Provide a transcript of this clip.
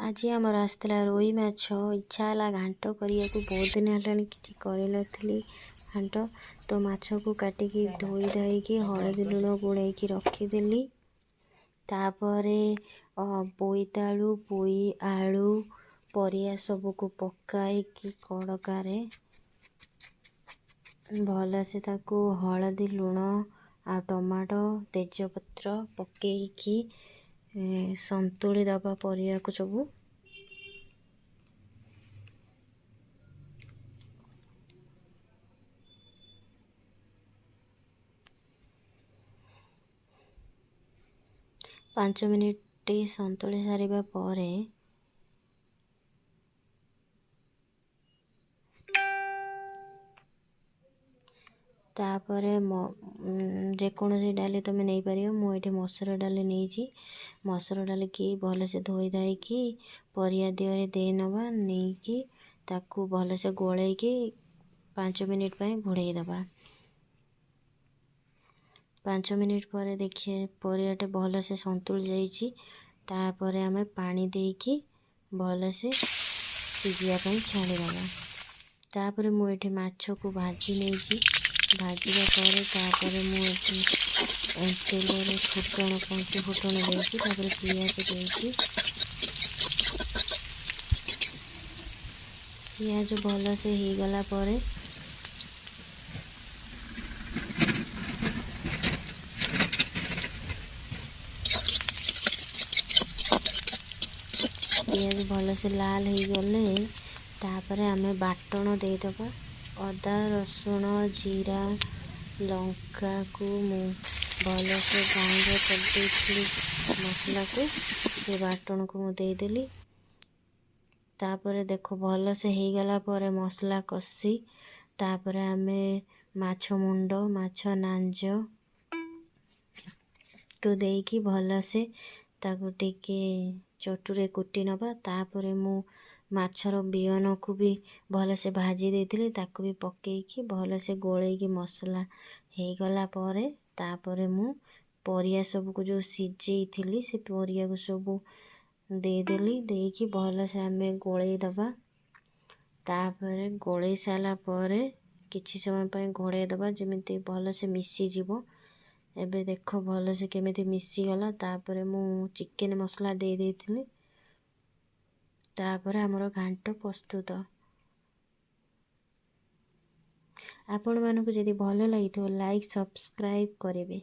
आज आमर आसला रोई माछ इच्छा है घांट करिया बहुत दिन है कि करी घांट तो माछ को काटिकी धोई धाई हलदी लुण गोड़े रखीदेली। तापरे बोईतालु पोई आलू परिया सबको पकाई कड़कारे भल से ताकू हलदी लुण आ टमाटो तेजपत्र पकईकी संतुली दबा परिया को सबू। पांच मिनिट संतुली सारिबा परे तापरे जेकोसी डाली तुम नहीं पार मुझे मसूर डाली नहीं मसूर डाली की भल से धोई धाई की परिया दिहरे दे नवा नहीं कि ताकू भल से गोले की 5 मिनिट पर घोड़े दबा। 5 मिनिट पर देखिए परियाटे भल से संतुल जाइए। तापर आम पानी देकी भल से सिझापी छाड़ीदबा। तापर मुझे माछ को भाजी नहीं भाजवा पर तापर मुझे तेल फुटण पंच फुटण देकी तापर पियाज देकी पियाज भल से हो गला पर पियाज भल से लाल हो गले तापर आमे बाटण देदबा। अदा रसुण जीरा लंका को भल से ग्राइंडर कर मसला को से बाटण को देदेली। तापर देखो भल से हो गला पर मसला कषी तापर आमे माछ मुंड माछ नांज को देकी भल से ताको टिके चटुरे कुटी नबा। तापर मु माछर बिहन को भी भल से भाजी देती ताको भी पकईकी भल से गोलेकी मसला हो गला पर तापर मु परिया सब को जो सिझे थी से परिया को सब देदेली देकी भल से आमे गोले दबा। तापर गोले सारा पर किछि समय पर घोड़े दबा जमीती भल से मिसी जीवो। एबे देखो भल से केमिति मिसी गला। तापर मु चिकेन मसला दे देथिली। तापर हमरो घांट प्रस्तुत। आपण मानकु जदि भल लागिथो लाइक सब्सक्राइब करेबे।